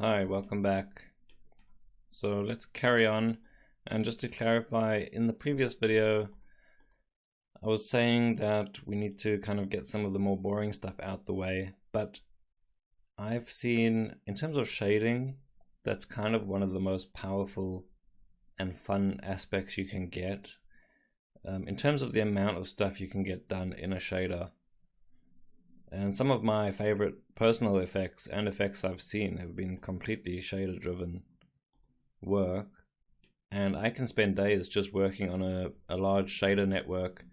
Hi, welcome back. So let's carry on, and just to clarify, in the previous video I was saying that we need to kind of get some of the more boring stuff out the way, but I've seen, in terms of shading, that's kind of one of the most powerful and fun aspects you can get, in terms of the amount of stuff you can get done in a shader. And some of my favorite personal effects and effects I've seen have been completely shader driven work, and I can spend days just working on a large shader network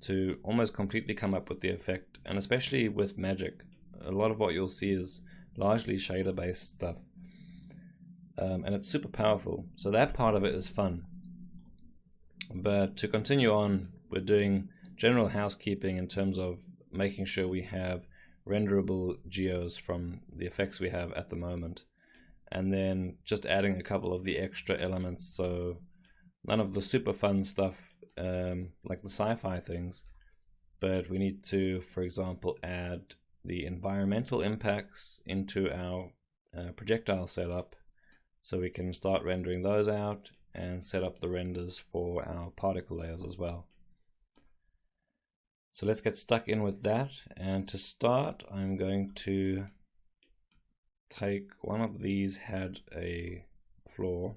to almost completely come up with the effect. And especially with magic, a lot of what you'll see is largely shader based stuff, and it's super powerful, so that part of it is fun. But to continue on, we're doing general housekeeping in terms of making sure we have renderable geos from the effects we have at the moment, and then just adding a couple of the extra elements. So none of the super fun stuff like the sci-fi things, but we need to, for example, add the environmental impacts into our projectile setup, so we can start rendering those out and set up the renders for our particle layers as well. So let's get stuck in with that, and to start I'm going to take one of these, had a floor.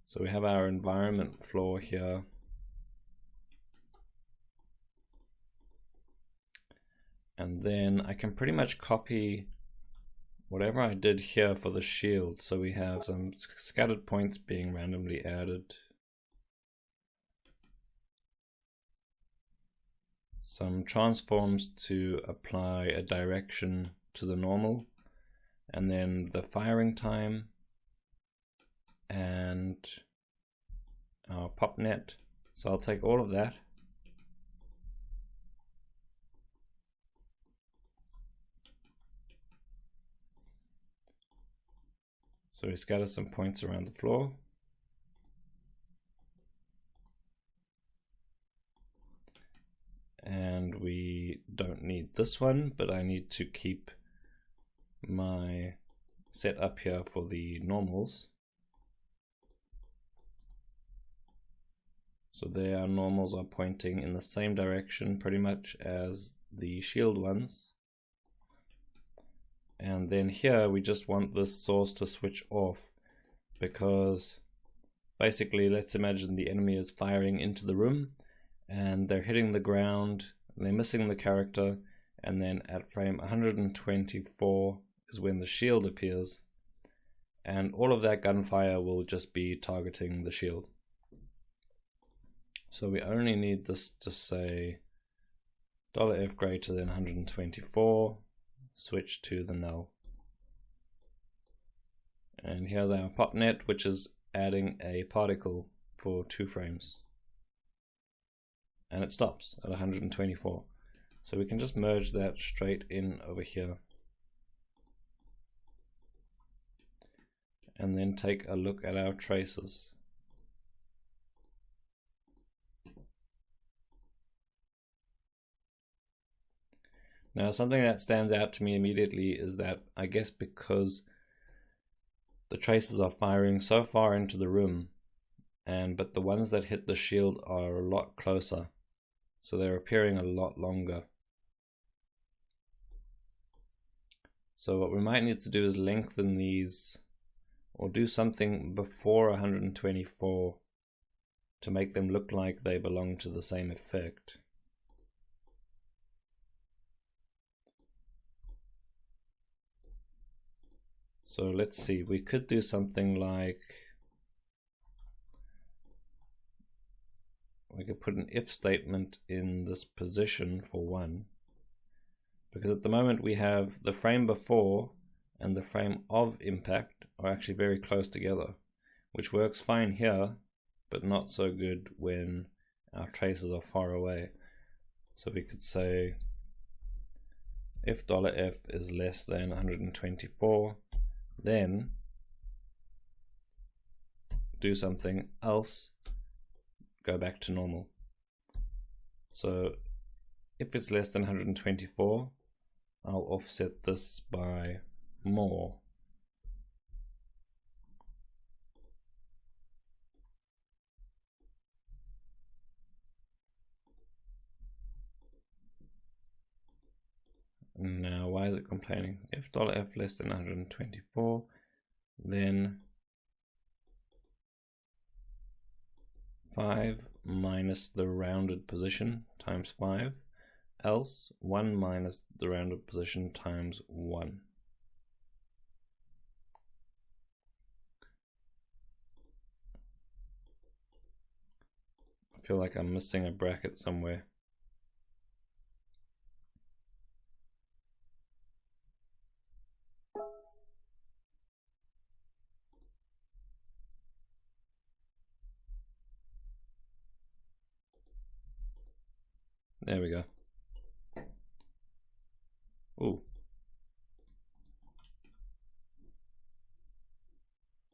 So we have our environment floor here, and then I can pretty much copy whatever I did here for the shield. So we have some scattered points being randomly added, some transforms to apply a direction to the normal, and then the firing time, and our pop net. So I'll take all of that, so we scatter some points around the floor, and we don't need this one, but I need to keep my set up here for the normals. So there, our normals are pointing in the same direction pretty much as the shield ones. And then here we just want this source to switch off, because basically, let's imagine the enemy is firing into the room and they're hitting the ground and they're missing the character, and then at frame 124 is when the shield appears, and all of that gunfire will just be targeting the shield. So we only need this to say $F greater than 124, switch to the null. And here's our pop net, which is adding a particle for 2 frames. And it stops at 124. So we can just merge that straight in over here. And then take a look at our traces. Now, something that stands out to me immediately is that, I guess because the traces are firing so far into the room, but the ones that hit the shield are a lot closer, so they're appearing a lot longer. So what we might need to do is lengthen these, or do something before 124 to make them look like they belong to the same effect. So let's see, we could do something like, we could put an if statement in this position for 1, because at the moment we have the frame before and the frame of impact are actually very close together, which works fine here, but not so good when our traces are far away. So we could say if $F is less than 124, then do something else, go back to normal. So if it's less than 124, I'll offset this by more. Now, why is it complaining? If $f less than 124, then 5 minus the rounded position times 5, else 1 minus the rounded position times 1. I feel like I'm missing a bracket somewhere. There we go. Ooh.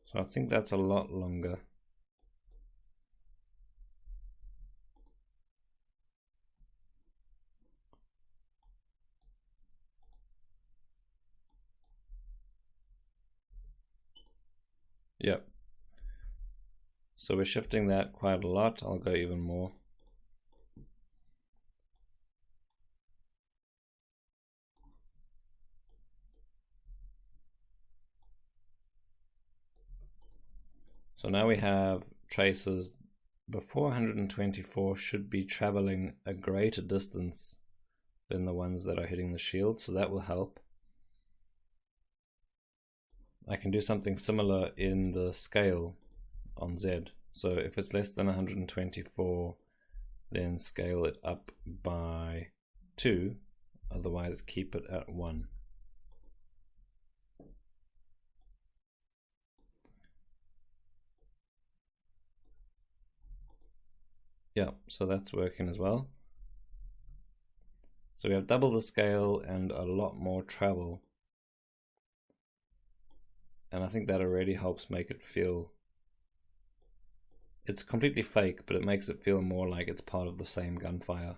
So I think that's a lot longer. Yep. So we're shifting that quite a lot. I'll go even more. So now we have traces before 124 should be traveling a greater distance than the ones that are hitting the shield, so that will help. I can do something similar in the scale on Z. So if it's less than 124, then scale it up by 2, otherwise keep it at 1. Yeah, so that's working as well. So we have double the scale and a lot more travel. And I think that already helps make it feel, it's completely fake, but it makes it feel more like it's part of the same gunfire.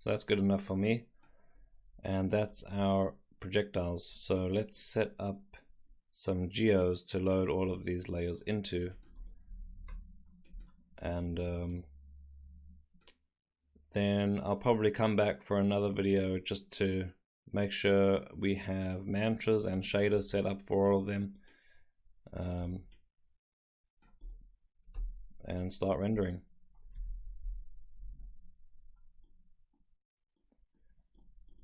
So that's good enough for me. And that's our projectiles. So let's set up some geos to load all of these layers into. And then I'll probably come back for another video just to make sure we have mantras and shaders set up for all of them, and start rendering.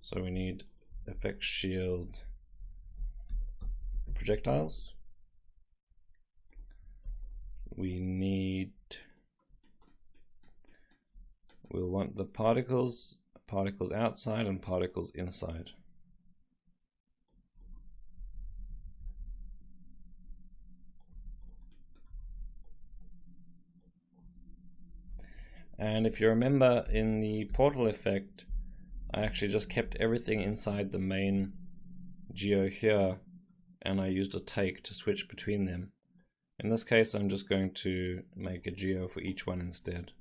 So we need effect shield projectiles. We'll want the particles outside and particles inside. And if you remember in the portal effect, I actually just kept everything inside the main geo here, and I used a take to switch between them. In this case, I'm just going to make a geo for each one instead.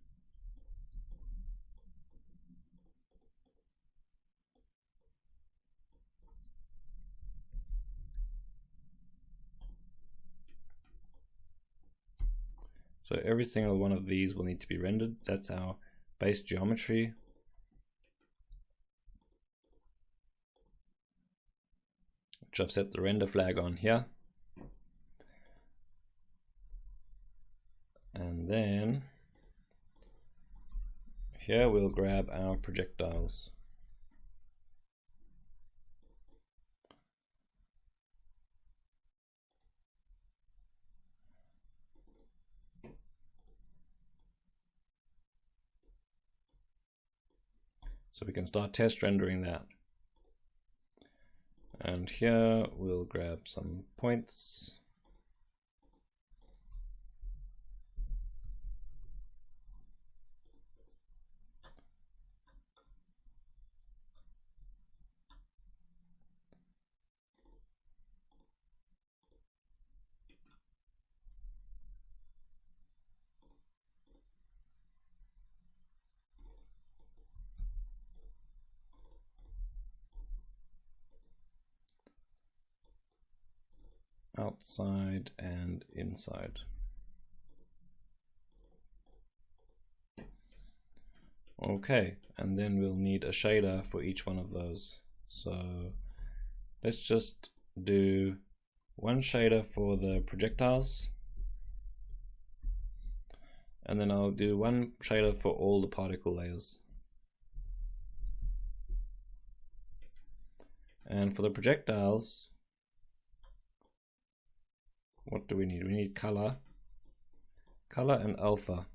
So every single one of these will need to be rendered. That's our base geometry. Which I've set the render flag on here. And then here we'll grab our projectiles. So we can start test rendering that. And here we'll grab some points. outside and inside. Okay, and then we'll need a shader for each one of those. So let's just do one shader for the projectiles, and then I'll do one shader for all the particle layers. And for the projectiles, what do we need? We need color and alpha.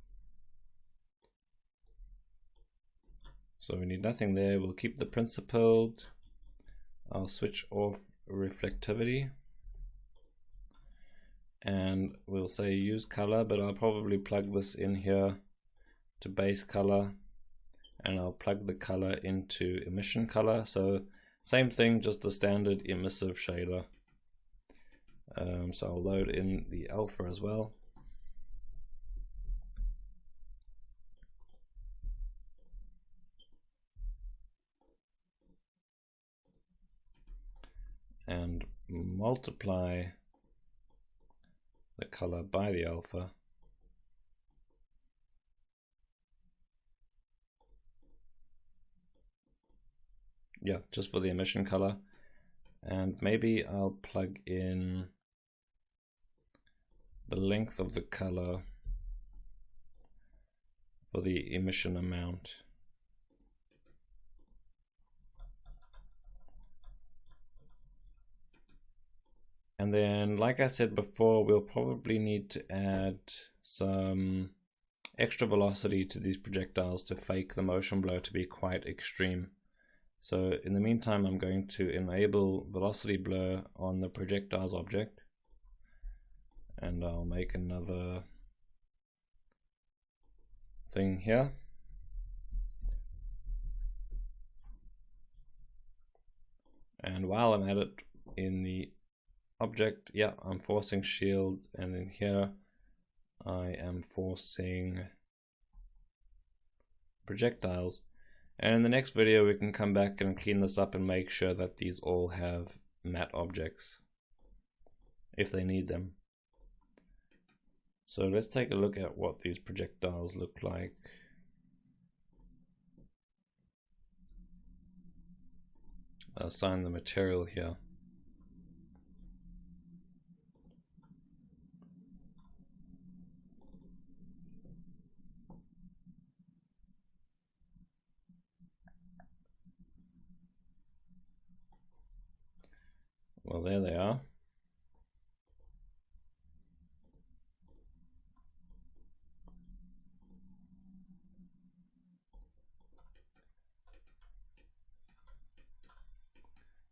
So we need nothing there. We'll keep the principled. I'll switch off reflectivity, and we'll say use color, but I'll probably plug this in here to base color, and I'll plug the color into emission color. So same thing, just a standard emissive shader. So I'll load in the alpha as well. And multiply the color by the alpha. Yeah, just for the emission color. And maybe I'll plug in the length of the color for the emission amount. And then, like I said before, we'll probably need to add some extra velocity to these projectiles to fake the motion blur to be quite extreme. So in the meantime, I'm going to enable velocity blur on the projectiles object, and I'll make another thing here. And while I'm at it, in the object, yeah, I'm forcing shield, and in here I am forcing projectiles. And in the next video we can come back and clean this up and make sure that these all have matte objects if they need them. So let's take a look at what these projectiles look like. I'll assign the material here. Well, there they are.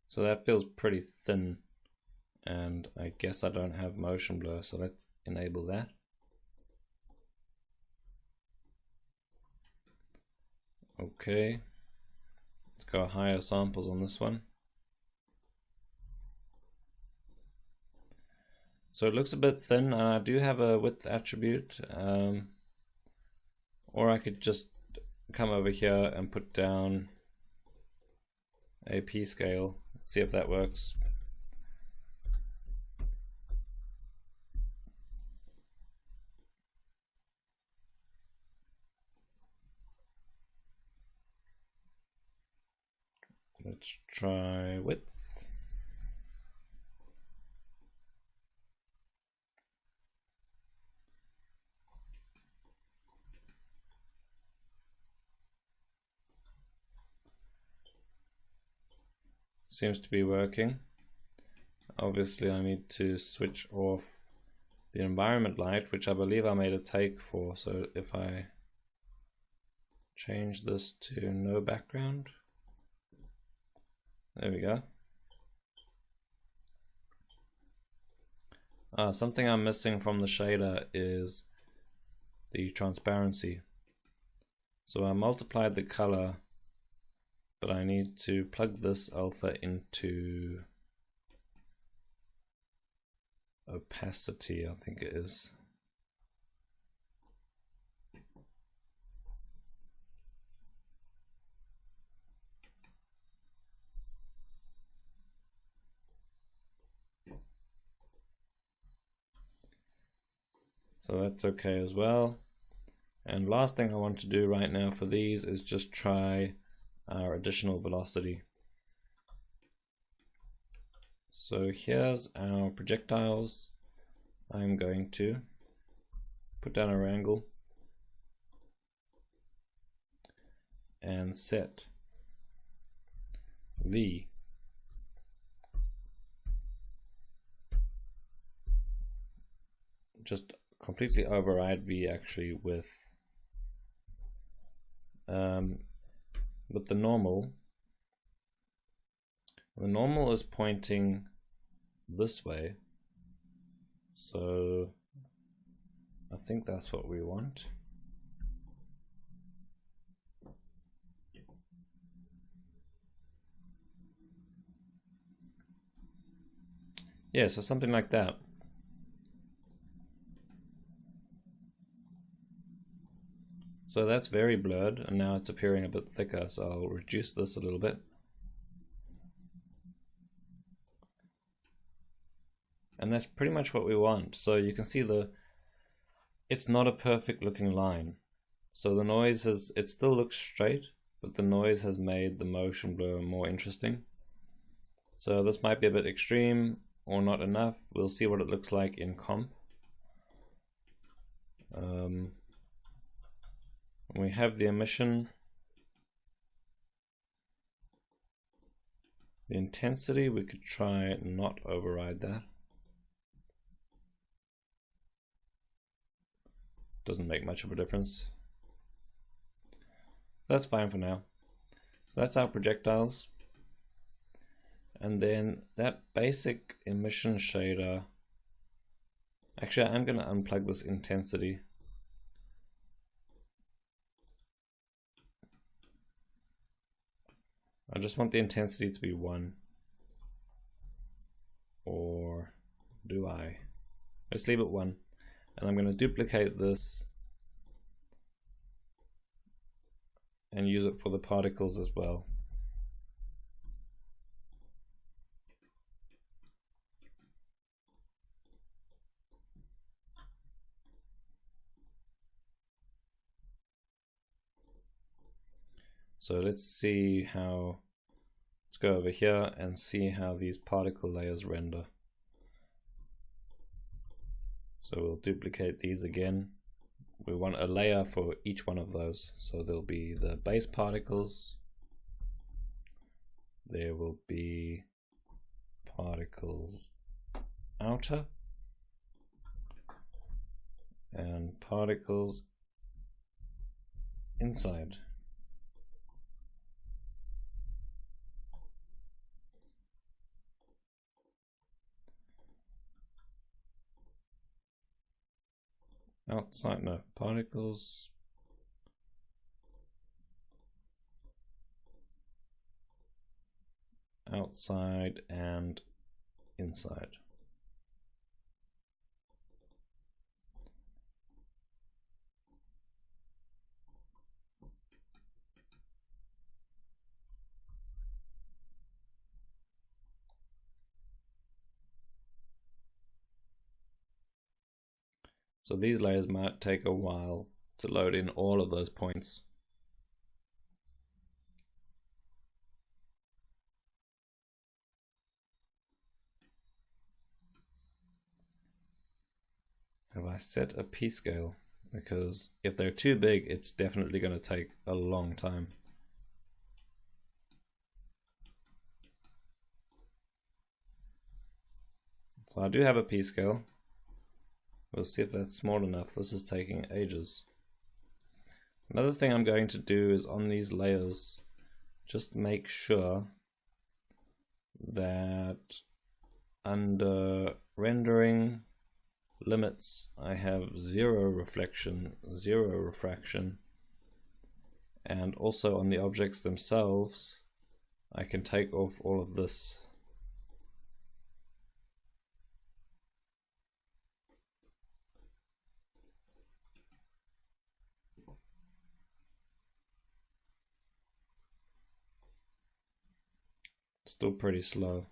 So that feels pretty thin, and I guess I don't have motion blur, so let's enable that. Okay, let's go higher samples on this one. So it looks a bit thin, and I do have a width attribute, or I could just come over here and put down a p-scale, see if that works. Let's try width. Seems to be working. Obviously I need to switch off the environment light, which I believe I made a take for. So if I change this to no background, there we go. Something I'm missing from the shader is the transparency. So I multiplied the color, but I need to plug this alpha into opacity, I think it is. So that's okay as well. And last thing I want to do right now for these is just try our additional velocity. So here's our projectiles. I'm going to put down our angle and set V. Just completely override V actually with the normal. The normal is pointing this way, so I think that's what we want. Yeah, so something like that. So that's very blurred, and now it's appearing a bit thicker, so I'll reduce this a little bit. And that's pretty much what we want. So you can see it's not a perfect looking line. So the noise it still looks straight, but the noise has made the motion blur more interesting. So this might be a bit extreme or not enough. We'll see what it looks like in comp. We have the emission. The intensity, we could try not override that. Doesn't make much of a difference. So that's fine for now. So that's our projectiles. And then that basic emission shader, actually I'm going to unplug this intensity. I just want the intensity to be 1. Or do I? Let's leave it 1. And I'm going to duplicate this and use it for the particles as well. So let's see how, let's go over here and see how these particle layers render. So we'll duplicate these again. We want a layer for each one of those. So there'll be the base particles, there will be particles outer, and particles inside. Outside, no, particles outside and inside. So these layers might take a while to load in all of those points. Have I set a P scale? Because if they're too big, it's definitely going to take a long time. So I do have a P scale. We'll see if that's small enough. This is taking ages. Another thing I'm going to do is on these layers, just make sure that under rendering limits, I have 0 reflection, 0 refraction, and also on the objects themselves, I can take off all of this. Still pretty slow.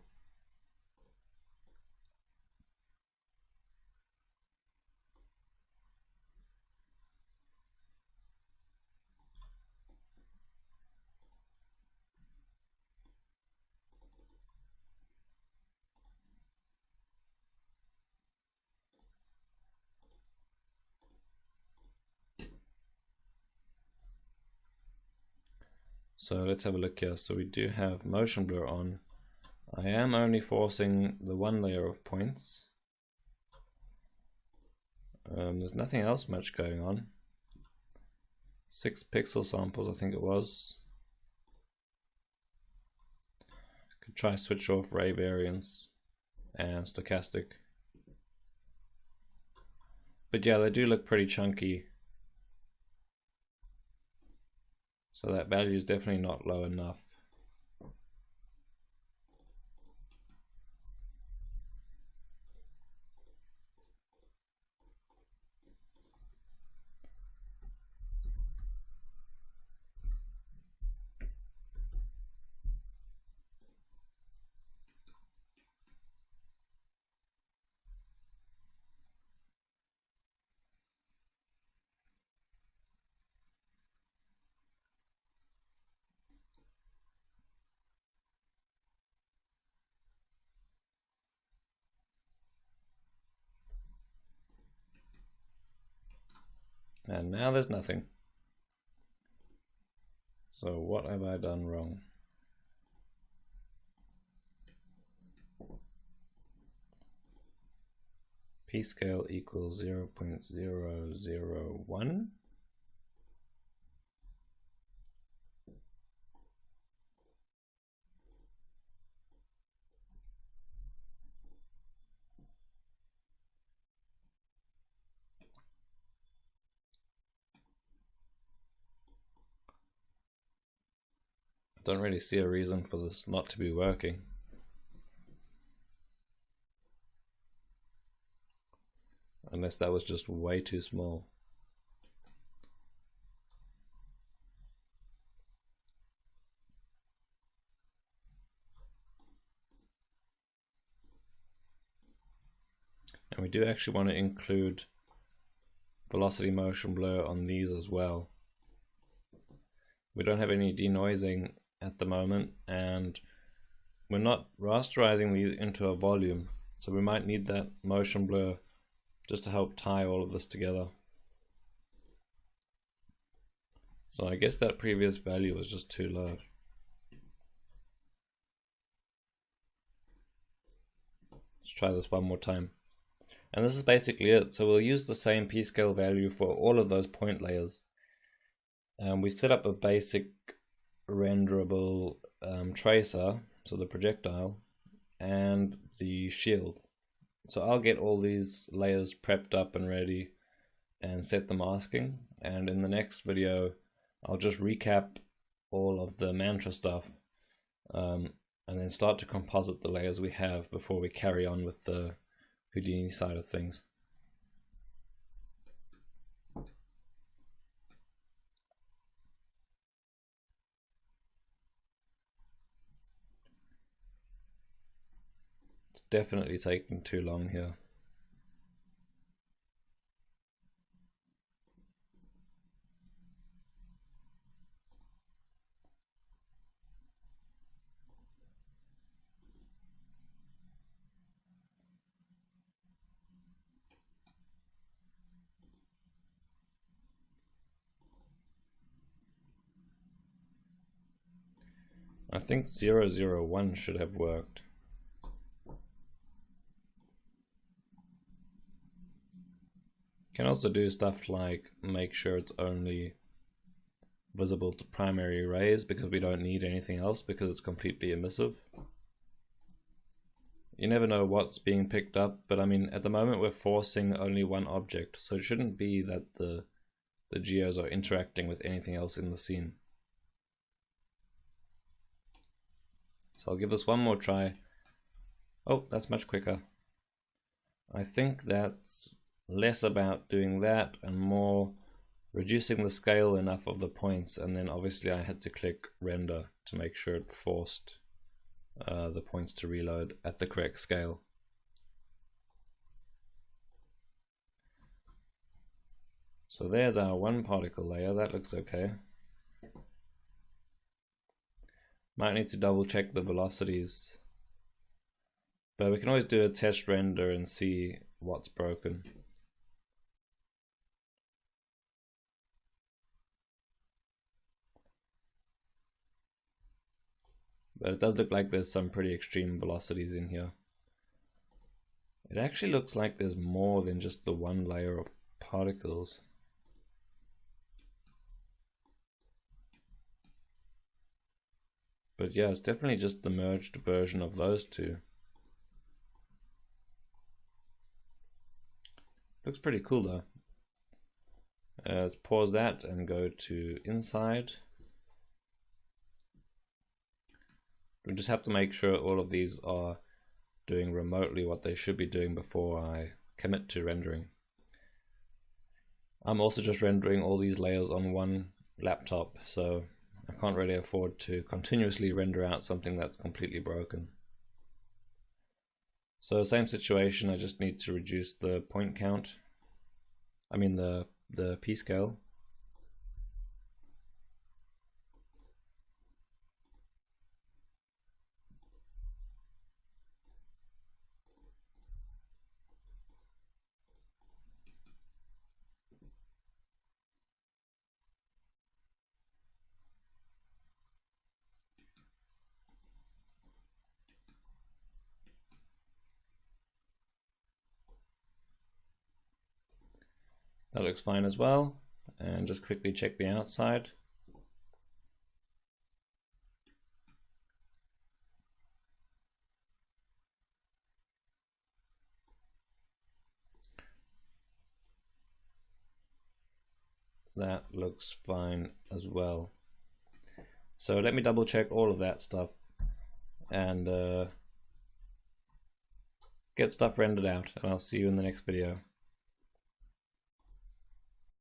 So let's have a look here. So we do have motion blur on. I am only forcing the one layer of points. There's nothing else much going on. 6 pixel samples, I think it was. Could try switch off ray variance and stochastic. But yeah, they do look pretty chunky. So that value is definitely not low enough. And now there's nothing. So what have I done wrong? P scale equals 0.001. I don't really see a reason for this not to be working. Unless that was just way too small. And we do actually want to include velocity motion blur on these as well. We don't have any denoising at the moment, and we're not rasterizing these into a volume, so we might need that motion blur just to help tie all of this together. So I guess that previous value was just too low. Let's try this one more time. And this is basically it. So we'll use the same p-scale value for all of those point layers. We set up a basic renderable tracer, so the projectile, and the shield. So I'll get all these layers prepped up and ready and set the masking, and in the next video I'll just recap all of the mantra stuff and then start to composite the layers we have before we carry on with the Houdini side of things. It's definitely taking too long here. I think 001 should have worked. Can also do stuff like make sure it's only visible to primary rays because we don't need anything else because it's completely emissive. You never know what's being picked up, but I mean at the moment we're forcing only one object, so it shouldn't be that the geos are interacting with anything else in the scene. So I'll give this one more try. Oh, that's much quicker. I think that's less about doing that and more reducing the scale enough of the points, and then obviously I had to click render to make sure it forced the points to reload at the correct scale. So there's our one particle layer, that looks okay. Might need to double check the velocities, but we can always do a test render and see what's broken. But it does look like there's some pretty extreme velocities in here. It actually looks like there's more than just the one layer of particles. But yeah, it's definitely just the merged version of those two. Looks pretty cool though. Let's pause that and go to inside. We just have to make sure all of these are doing remotely what they should be doing before I commit to rendering. I'm also just rendering all these layers on one laptop, so I can't really afford to continuously render out something that's completely broken. So same situation, I just need to reduce the point count. I mean the P scale. That looks fine as well, and just quickly check the outside. That looks fine as well. So let me double check all of that stuff and get stuff rendered out, and I'll see you in the next video.